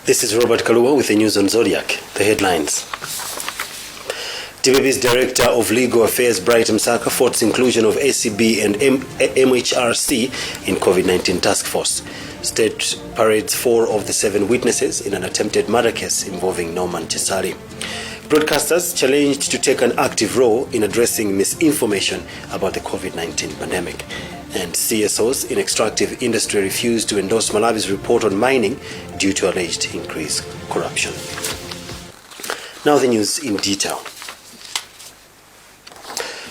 This is Robert Kalua with the news on Zodiak. The headlines. DPP's Director of Legal Affairs, Bright Msaka, fought inclusion of ACB and MHRC in COVID-19 task force. State parades 4 of the 7 witnesses in an attempted murder case involving Norman Chisali. Broadcasters challenged to take an active role in addressing misinformation about the COVID-19 pandemic. And CSOs in extractive industry refused to endorse Malawi's report on mining due to alleged increased corruption. Now the news in detail.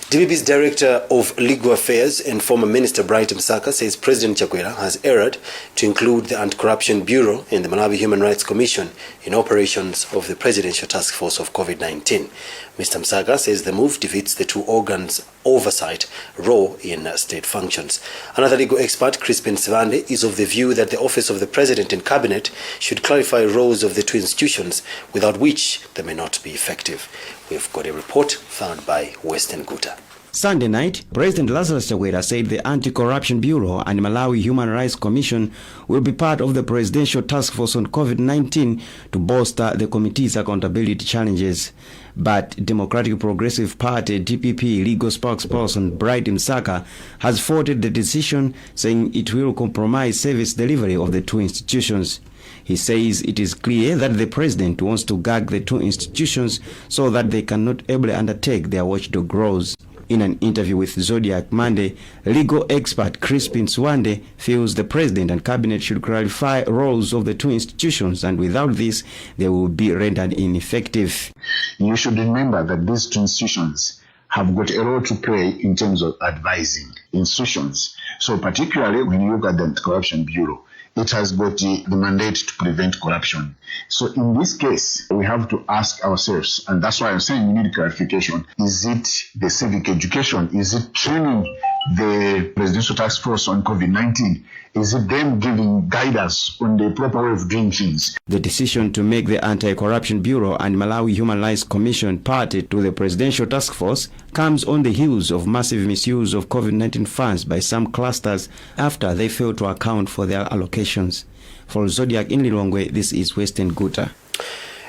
DPP's Director of Legal Affairs and former Minister Bright Msaka says President Chakwera has erred to include the Anti-Corruption Bureau and the Malawi Human Rights Commission in operations of the Presidential Task Force of COVID-19. Mr. Msaka says the move defeats the two organs' oversight role in state functions. Another legal expert, Crispin Sivande, is of the view that the Office of the President and Cabinet should clarify roles of the two institutions, without which they may not be effective. We've got a report found by Western Guta. Sunday night, President Lazarus Chakwera said the Anti-Corruption Bureau and Malawi Human Rights Commission will be part of the Presidential Task Force on COVID-19 to bolster the committee's accountability challenges. But Democratic Progressive Party DPP legal spokesperson Bright Msaka has faulted the decision, saying it will compromise service delivery of the two institutions. He says it is clear that the president wants to gag the two institutions so that they cannot ably undertake their watchdog roles. In an interview with Zodiak Monday, legal expert Crispin Sivande feels the president and cabinet should clarify roles of the two institutions, and without this, they will be rendered ineffective. You should remember that these two institutions have got a role to play in terms of advising institutions. So particularly when you look at the Anti-Corruption Bureau, it has got the mandate to prevent corruption. So in this case, we have to ask ourselves, and that's why I'm saying we need clarification. Is it the civic education? Is it training the Presidential Task Force on COVID-19? Is it them giving guidance on the proper way of doing things? The decision to make the Anti-Corruption Bureau and Malawi Human Rights Commission party to the Presidential Task Force comes on the heels of massive misuse of COVID-19 funds by some clusters after they failed to account for their allocations. For Zodiac in Lilongwe, this is Western Guta.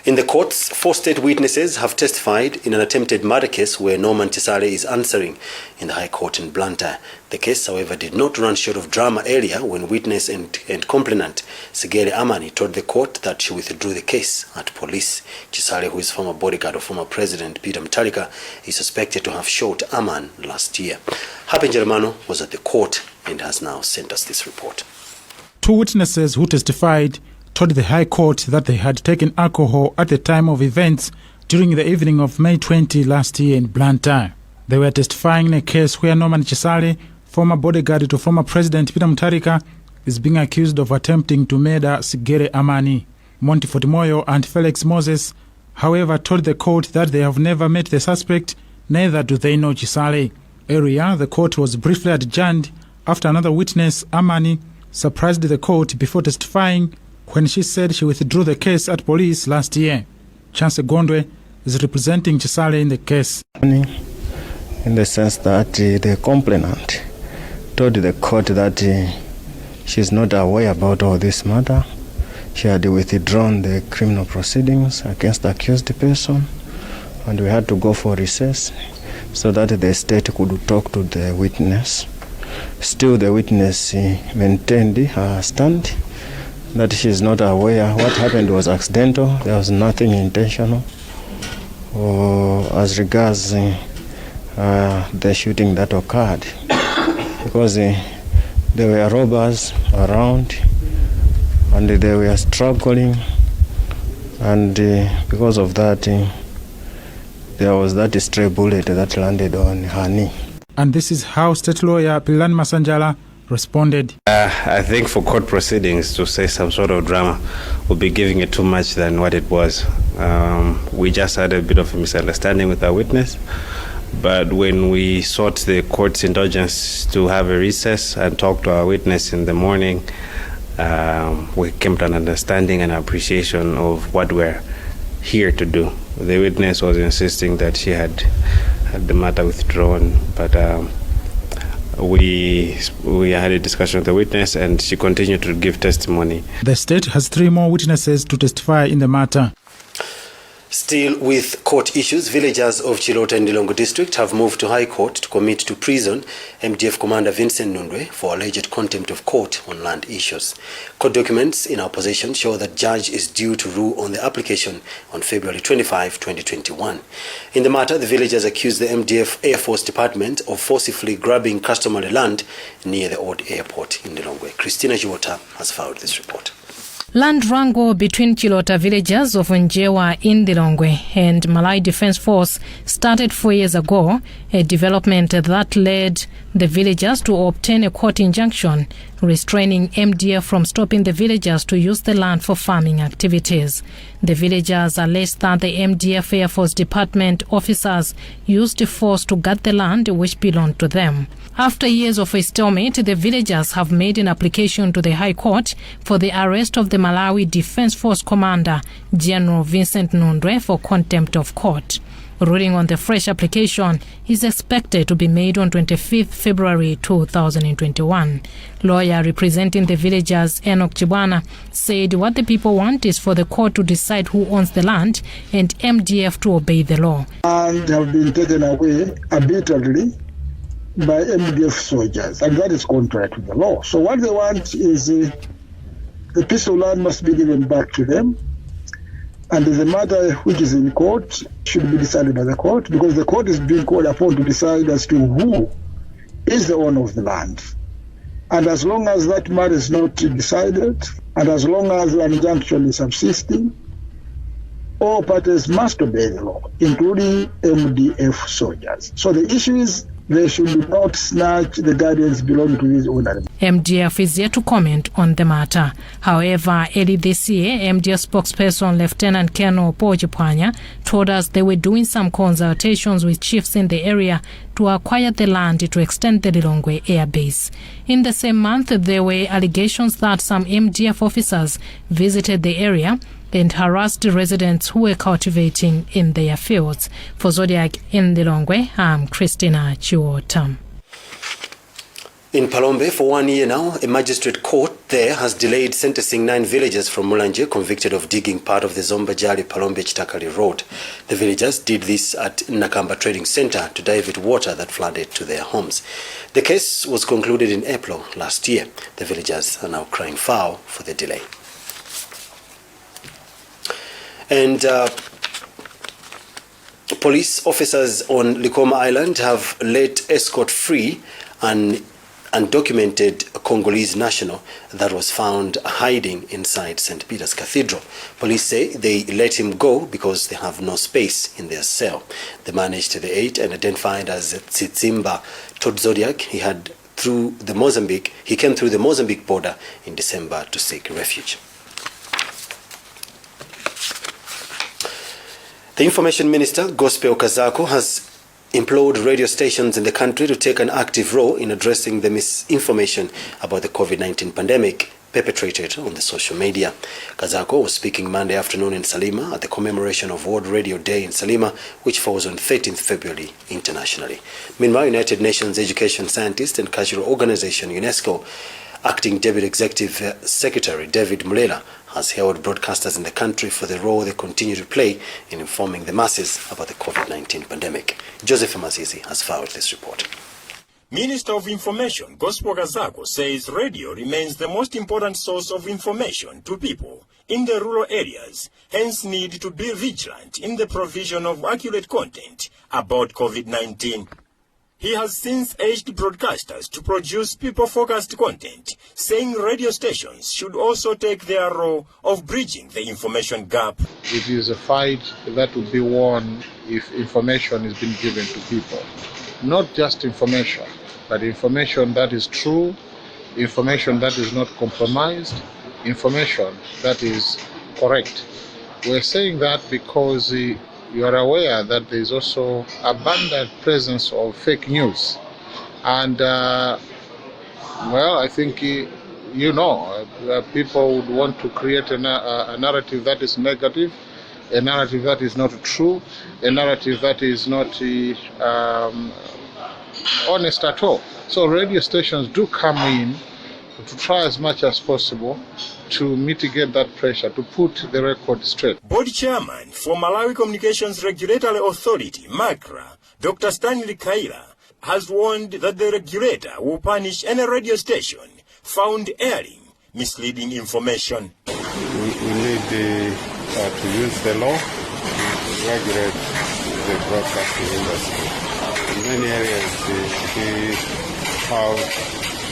In the courts, 4 state witnesses have testified in an attempted murder case where Norman Chisali is answering in the High Court in Blantyre. The case, however, did not run short of drama earlier when witness and complainant Sigele Amani told the court that she withdrew the case at police. Chisali, who is former bodyguard of former President Peter Mutharika, is suspected to have shot Aman last year. Happy Germano was at the court and has now sent us this report. 2 witnesses who testified told the High Court that they had taken alcohol at the time of events during the evening of May 20 last year in Blantyre. They were testifying in a case where Norman Chisali, former bodyguard to former President Peter Mutharika, is being accused of attempting to murder Sigele Amani. Monty Fortimoyo and Felix Moses, however, told the court that they have never met the suspect, neither do they know Chisali. Earlier, the court was briefly adjourned after another witness, Amani, surprised the court before testifying when she said she withdrew the case at police last year. Chance Gondwe is representing Chisali in the case. In the sense that the complainant told the court that she's not aware about all this matter. She had withdrawn the criminal proceedings against the accused person, and we had to go for recess so that the state could talk to the witness. Still, the witness maintained her stand that she is not aware. What happened was accidental. There was nothing intentional. As regards the shooting that occurred, because there were robbers around and they were struggling, and because of that, there was that stray bullet that landed on her knee. And this is how State Lawyer Pilan Masanjala responded. I think for court proceedings to say some sort of drama would be giving it too much than what it was. We just had a bit of a misunderstanding with our witness, but when we sought the court's indulgence to have a recess and talk to our witness in the morning, we came to an understanding and appreciation of what we're here to do. The witness was insisting that she had the matter withdrawn, but we had a discussion with the witness, and she continued to give testimony. The state has 3 more witnesses to testify in the matter. Still with court issues, villagers of Chilota and Ndilongo district have moved to High Court to commit to prison MDF Commander Vincent Nundwe for alleged contempt of court on land issues. Court documents in our possession show that judge is due to rule on the application on February 25, 2021. In the matter, the villagers accuse the MDF Air Force Department of forcibly grabbing customary land near the old airport in Ndilongo. Christina Jiwota has filed this report. Land wrangle between Chilota villagers of Njewa in Ndilongwe and Malawi Defence Force started 4 years ago, a development that led the villagers to obtain a court injunction restraining MDF from stopping the villagers to use the land for farming activities. The villagers alleged that the MDF Air Force Department officers used force to guard the land which belonged to them. After years of a stalemate, the villagers have made an application to the High Court for the arrest of the Malawi Defence Force Commander, General Vincent Nundwe, for contempt of court. Ruling on the fresh application is expected to be made on 25th February 2021. Lawyer representing the villagers, Enoch Chibwana, said what the people want is for the court to decide who owns the land and MDF to obey the law. And have been taken away arbitrarily by MDF soldiers, and that is contrary to the law. So what they want is the piece of land must be given back to them, and the matter which is in court should be decided by the court, because the court is being called upon to decide as to who is the owner of the land. And as long as that matter is not decided, and as long as the injunction is subsisting, all parties must obey the law, including MDF soldiers. So the issue is they should not snatch the guardians belonging to these owners. MDF is yet to comment on the matter. However, early this year, MDF spokesperson Lieutenant Colonel Pojipwanya told us they were doing some consultations with chiefs in the area to acquire the land to extend the Lilongwe Air Base. In the same month, there were allegations that some MDF officers visited the area and harassed residents who were cultivating in their fields. For Zodiak in Lilongwe, I'm Christina Chiwota. In Palombe, for 1 year now, a magistrate court there has delayed sentencing 9 villagers from Mulanje convicted of digging part of the Zombajali Palombe Chitakali Road. The villagers did this at Nakamba Trading Center to divert water that flooded to their homes. The case was concluded in April last year. The villagers are now crying foul for the delay. And police officers on Likoma Island have let escort free an undocumented Congolese national that was found hiding inside St. Peter's Cathedral. Police say they let him go because they have no space in their cell. They managed the aid and identified as Tsitsimba Todd Zodiak. He came through the Mozambique border in December to seek refuge. The Information Minister, Gospel Kazako, has implored radio stations in the country to take an active role in addressing the misinformation about the COVID-19 pandemic perpetrated on the social media. Kazako was speaking Monday afternoon in Salima at the commemoration of World Radio Day in Salima, which falls on 13th February internationally. Meanwhile, United Nations Education Scientist and Cultural Organization UNESCO Acting Deputy Executive Secretary David Mulela has hailed broadcasters in the country for the role they continue to play in informing the masses about the COVID-19 pandemic. Joseph Mazizi has filed this report. Minister of Information Gospel Kazako says radio remains the most important source of information to people in the rural areas, hence need to be vigilant in the provision of accurate content about COVID-19. He has since urged broadcasters to produce people-focused content, saying radio stations should also take their role of bridging the information gap. It is a fight that will be won if information is being given to people. Not just information, but information that is true, information that is not compromised, information that is correct. We're saying that because you are aware that there is also abundant presence of fake news. And, I think, people would want to create a narrative that is negative, a narrative that is not true, a narrative that is not honest at all. So radio stations do come in to try as much as possible to mitigate that pressure, to put the record straight. Board chairman for Malawi Communications Regulatory Authority, MACRA, Dr. Stanley Kaila, has warned that the regulator will punish any radio station found airing misleading information. We need to use the law to regulate the broadcasting industry. In many areas, how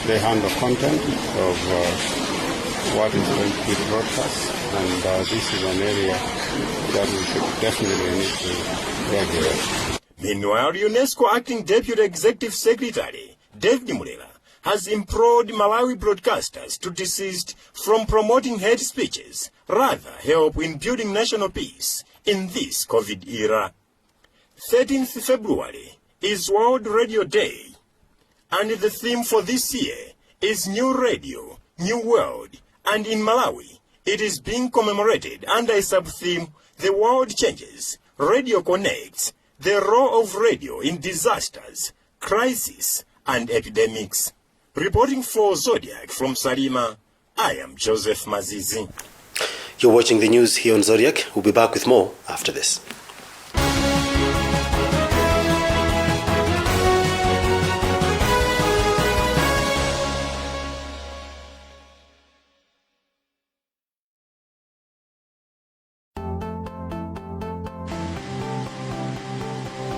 they handle content of what is going to be broadcast, and this is an area that we should definitely need to regulate. Meanwhile, UNESCO Acting Deputy Executive Secretary David Mulela has implored Malawi broadcasters to desist from promoting hate speeches, rather help in building national peace in this COVID era. 13th February is World Radio Day, and the theme for this year is New Radio, New World, and in Malawi, it is being commemorated under a sub-theme, The World Changes, Radio Connects, the role of radio in disasters, crisis, and epidemics. Reporting for Zodiak from Chilima, I am Joseph Mazizi. You're watching the news here on Zodiac. We'll be back with more after this.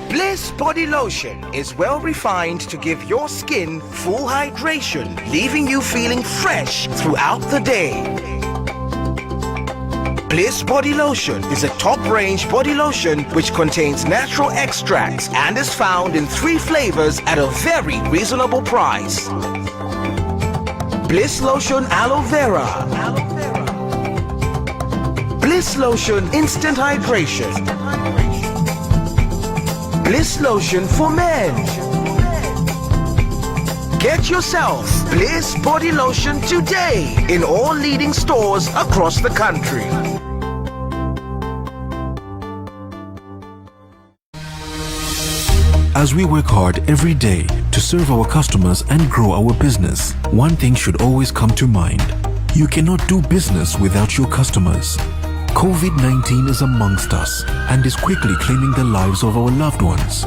Bliss Body Lotion is well refined to give your skin full hydration, leaving you feeling fresh throughout the day. Bliss Body Lotion is a top-range body lotion which contains natural extracts and is found in 3 flavors at a very reasonable price. Bliss Lotion Aloe Vera, Bliss Lotion Instant Hydration, Bliss Lotion for men. Get yourself Bliss Body Lotion today in all leading stores across the country. As we work hard every day to serve our customers and grow our business, one thing should always come to mind. You cannot do business without your customers. COVID-19 is amongst us and is quickly claiming the lives of our loved ones.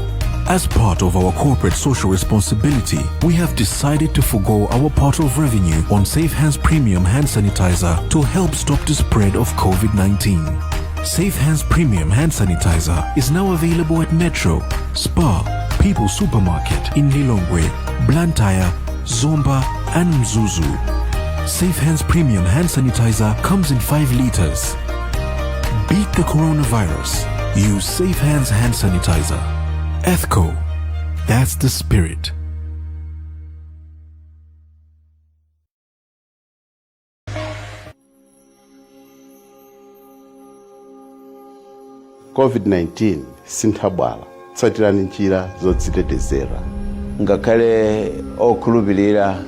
As part of our corporate social responsibility, we have decided to forgo our part of revenue on Safe Hands Premium Hand Sanitizer to help stop the spread of COVID-19. Safe Hands Premium Hand Sanitizer is now available at Metro, Spar, People's Supermarket in Lilongwe, Blantyre, Zomba, and Mzuzu. Safe Hands Premium Hand Sanitizer comes in 5 liters. Beat the coronavirus. Use Safe Hands Hand Sanitizer. Ethco. That's the spirit. COVID-19 sinthabwala tsatirani njira zodzitetezera ngakhale okhulupirira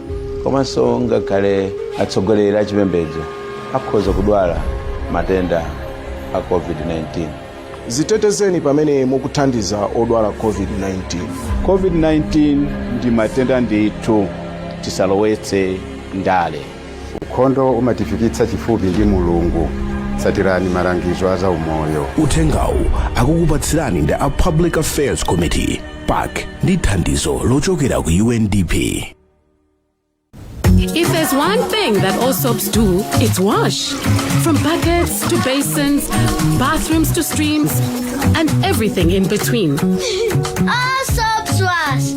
komanso ngakhale atsogolera chipembedzo akhoza kudwala matenda a COVID-19. Zitetezeni pamene mukuthandiza odwala COVID-19. COVID-19 ndi matenda ndithu, tisalowetse ndale. Ukhondo umatifikitsa chifupi ndi Mulungu. Tsatirani malangizo a zaumoyo. Uthengawu akukupatsirani ndi a Public Affairs Committee, PAC, ndi thandizo lochokera ku UNDP. If there's one thing that all soaps do, it's wash. From buckets to basins, bathrooms to streams, and everything in between. All soaps wash.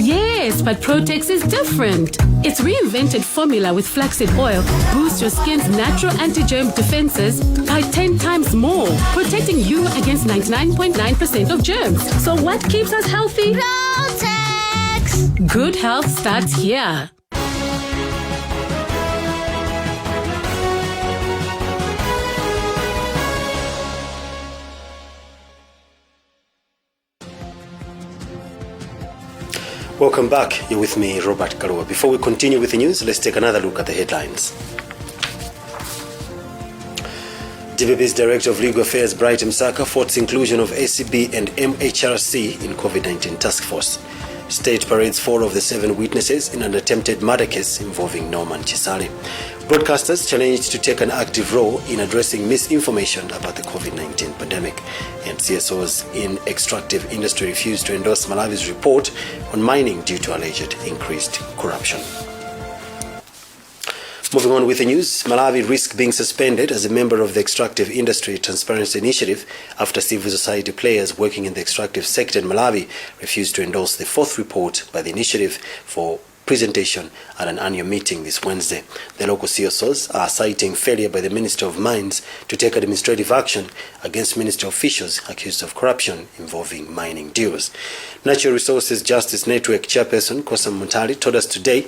Yes, but Protex is different. Its reinvented formula with flaxseed oil boosts your skin's natural anti-germ defenses by 10 times more, protecting you against 99.9% of germs. So what keeps us healthy? Protex! Good health starts here. Welcome back. You're with me, Robert Kalua. Before we continue with the news, let's take another look at the headlines. DPP's Director of Legal Affairs, Bright Msaka, fought inclusion of ACB and MHRC in COVID-19 task force. State parades 4 of the 7 witnesses in an attempted murder case involving Norman Chisale. Broadcasters challenged to take an active role in addressing misinformation about the COVID-19 pandemic. And CSOs in extractive industry refused to endorse Malawi's report on mining due to alleged increased corruption. Moving on with the news, Malawi risks being suspended as a member of the Extractive Industry Transparency Initiative after civil society players working in the extractive sector in Malawi refused to endorse the 4th report by the initiative for presentation at an annual meeting this Wednesday. The local CSOs are citing failure by the Minister of Mines to take administrative action against ministry officials accused of corruption involving mining deals. Natural Resources Justice Network chairperson Kosa Muntali told us today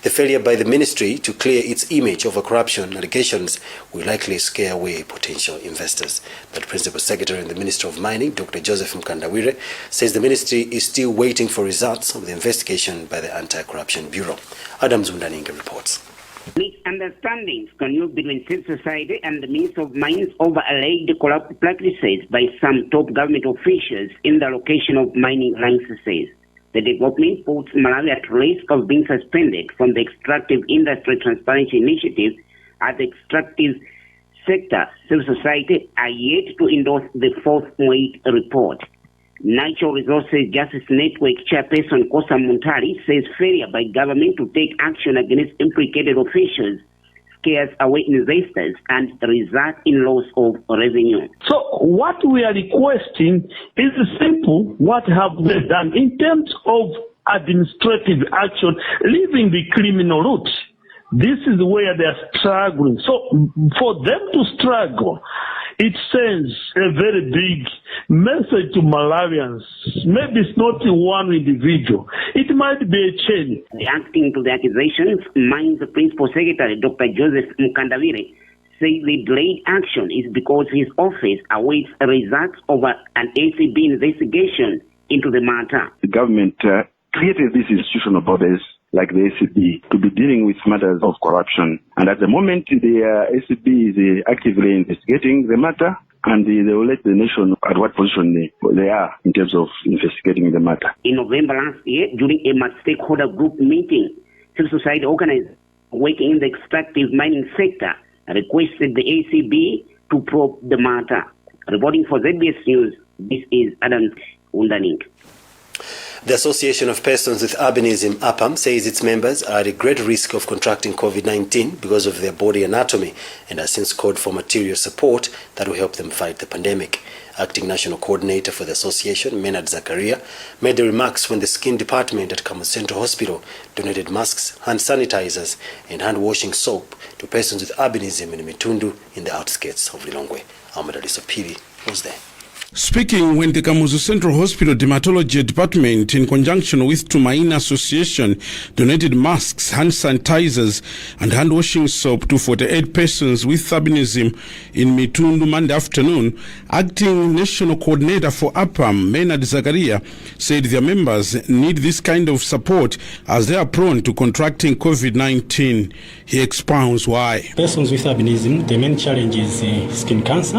the failure by the ministry to clear its image over corruption allegations will likely scare away potential investors. But Principal Secretary in the Ministry of Mining, Dr. Joseph Mkandawire, says the ministry is still waiting for results of the investigation by the Anti-Corruption Bureau. Adam Zundaninga reports. Misunderstandings continued between civil society and the Minister of Mines over alleged corrupt practices by some top government officials in the allocation of mining licenses. The development puts Malawi at risk of being suspended from the Extractive Industry Transparency Initiative as the extractive sector. Civil society are yet to endorse the 4th weight report. Natural Resources Justice Network chairperson Kosa Muntali says failure by government to take action against implicated officials scares away investors and results in loss of revenue. So what we are requesting is simple. What have they done in terms of administrative action, leaving the criminal route? This is where they are struggling. So for them to struggle, it sends a very big message to Malawians. Maybe it's not one individual. It might be a chain. Reacting to the accusations, Mines Principal Secretary Dr. Joseph Mkandawire says the delayed action is because his office awaits results of an ACB investigation into the matter. The government created these institutional bodies like the ACB to be dealing with matters of corruption. And at the moment, the ACB is actively investigating the matter, and they will let the nation at what position they are in terms of investigating the matter. In November last year, during a stakeholder group meeting, civil society organizers working in the extractive mining sector requested the ACB to probe the matter. Reporting for ZBS News, this is Adam Undaning. The Association of Persons with Albinism, APAM, says its members are at a great risk of contracting COVID-19 because of their body anatomy and has since called for material support that will help them fight the pandemic. Acting National Coordinator for the association, Menad Zakaria, made the remarks when the Skin Department at Kamu Central Hospital donated masks, hand sanitizers and hand-washing soap to persons with albinism in Mitundu in the outskirts of Lilongwe. Ahmed Alisopiri was there. Speaking when the Kamuzu Central Hospital Dermatology Department, in conjunction with Tumaini Association, donated masks, hand sanitizers and hand-washing soap to 48 persons with albinism in Mitundu Monday afternoon, Acting National Coordinator for APAM, Menad Zakaria, said their members need this kind of support as they are prone to contracting COVID-19. He expounds why. Persons with albinism, the main challenge is skin cancer,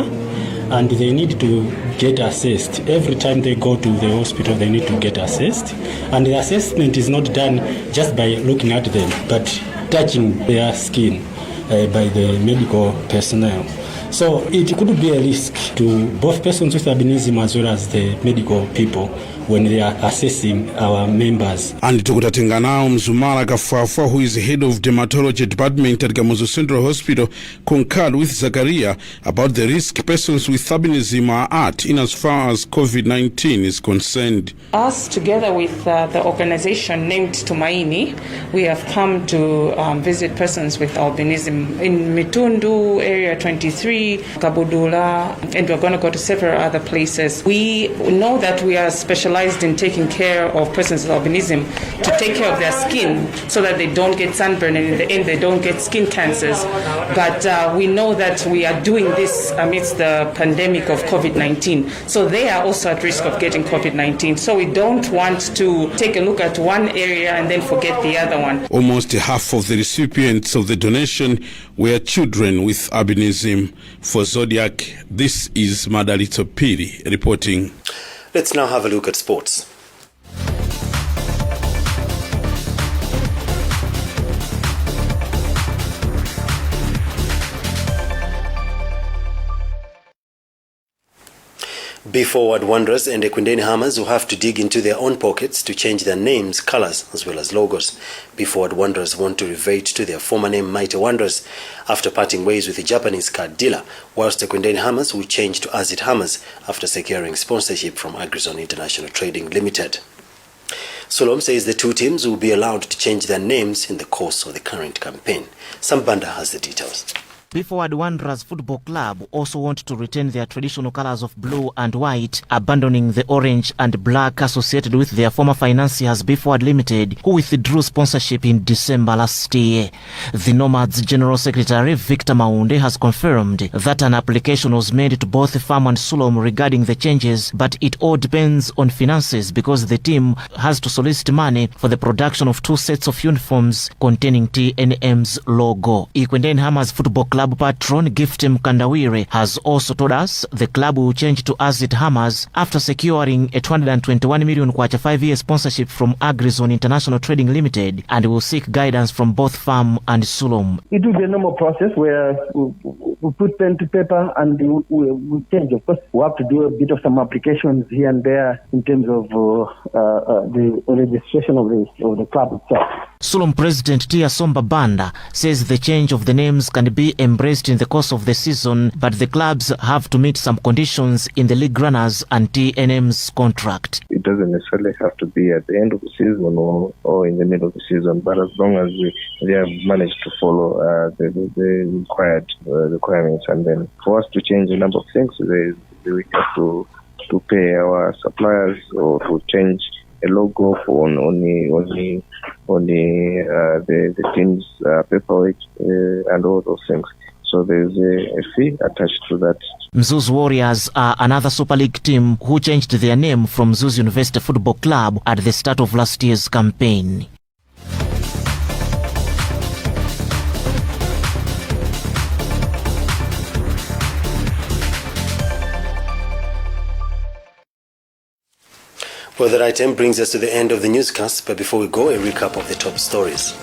and they need to get assessed. Every time they go to the hospital, they need to get assessed. And the assessment is not done just by looking at them, but touching their skin by the medical personnel. So it could be a risk to both persons with albinism as well as the medical people when they are assessing our members. And tukutatenga nao Mzumara Kafuafua, who is head of dermatology department at Kamuzu Central Hospital, concurred with Zakaria about the risk persons with albinism are at in as far as COVID-19 is concerned. Us, together with the organization named Tumaini, we have come to visit persons with albinism in Mitundu, Area 23, Kabudula, and we're going to go to several other places. We know that we are specialized in taking care of persons with albinism to take care of their skin so that they don't get sunburn and in the end they don't get skin cancers. But we know that we are doing this amidst the pandemic of COVID-19. So they are also at risk of getting COVID-19. So we don't want to take a look at one area and then forget the other one. Almost half of the recipients of the donation were children with albinism. For Zodiak, this is Madalito Piri reporting. Let's now have a look at sports. Be-Forward Wanderers and Ekwendeni Hammers will have to dig into their own pockets to change their names, colours as well as logos. Be-Forward Wanderers want to revert to their former name Mighty Wanderers after parting ways with the Japanese car dealer, whilst Ekwendeni Hammers will change to Azit Hammers after securing sponsorship from Agrizon International Trading Limited. Solom says the two teams will be allowed to change their names in the course of the current campaign. Sambanda has the details. Be-Forward Wanderers Football Club also want to retain their traditional colours of blue and white, abandoning the orange and black associated with their former financiers Be-Forward Limited, who withdrew sponsorship in December last year. The Nomads General Secretary Victor Maunde has confirmed that an application was made to both FAM and Solom regarding the changes, but it all depends on finances because the team has to solicit money for the production of 2 sets of uniforms containing TNM's logo. Ekwendeni Hammers Football Club patron Giftim Kandawire has also told us the club will change to Azit Hammers after securing a 221 million kwacha 5-year sponsorship from Agrizon International Trading Limited and will seek guidance from both FAM and Solom. It will be a normal process where we put pen to paper and we change. Of course, we have to do a bit of some applications here and there in terms of the registration of the club itself. Solom President Tia Somba Banda says the change of the names can be embraced in the course of the season, but the clubs have to meet some conditions in the league runners and TNM's contract. It doesn't necessarily have to be at the end of the season or in the middle of the season, but as long as they have managed to follow the required requirements, and then for us to change a number of things, we have to pay our suppliers or to change a logo for on the team's paperwork and all those things. So there's a fee attached to that. Mzuzu Warriors are another Super League team who changed their name from Mzuzu University Football Club at the start of last year's campaign. Well, that item brings us to the end of the newscast, but before we go, a recap of the top stories.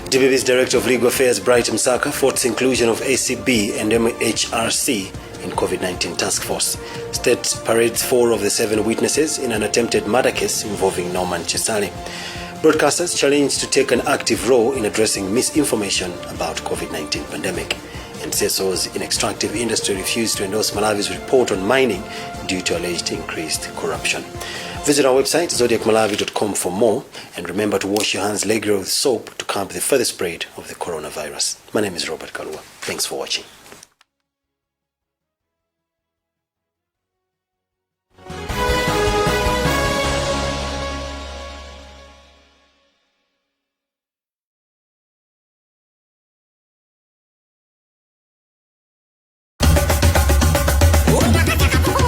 DBB's Director of Legal Affairs, Bright Msaka, fought inclusion of ACB and MHRC in COVID-19 task force. State parades 4 of the 7 witnesses in an attempted murder case involving Norman Chesale. Broadcasters challenged to take an active role in addressing misinformation about COVID-19 pandemic. And CSOs in extractive industry refused to endorse Malawi's report on mining due to alleged increased corruption. Visit our website, zodiacmalawi.com, for more, and remember to wash your hands regularly with soap to curb the further spread of the coronavirus. My name is Robert Kalua. Thanks for watching.